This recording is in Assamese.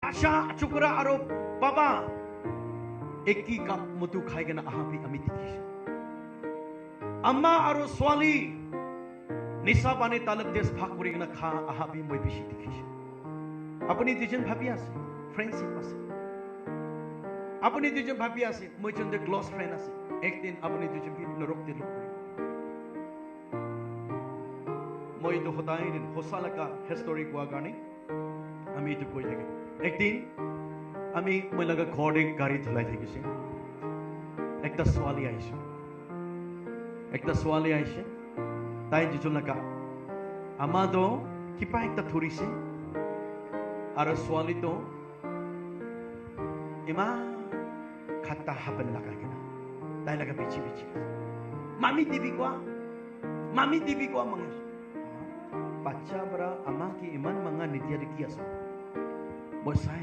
আশা চুকুৰা আৰু বাবা একি কাপ মধু খাই কেনে আহাবি আমি দেখিছো আম্মা আৰু ছোৱালী নিচা পানী তালক দেশ ভাগ কৰি কিনে খা আহাবি মই বেছি দেখিছো আপুনি দুজন ভাবি আছে ফ্ৰেণ্ডশ্বিপ আছে আপুনি দুজন ভাবি আছে মই যোন ক্লজ ফ্ৰেণ্ড আছে একদিন আপুনি দুজন নৰকতে লগ কৰিব মই এইটো সদায় দিন সঁচা লেখা হিষ্টৰী কোৱাৰ কাৰণে আমি এইটো কৈ থাকি একদিন আমি মই লগা ঘৰতে গাড়ী চলাই থাকিছে একটা ছোৱালী আহিছে তাই যিজন লেখা আমাতো কিবা একটা ধৰিছে আৰু ছোৱালীটো ইমান খাটা হাপেন লাগাই কিনা তাই লগা বেছি মামি দিবি কোৱা mange বাচ্চা পৰা আমাক ইমান মঙা নিদিয়া দেখি আছো মই চাই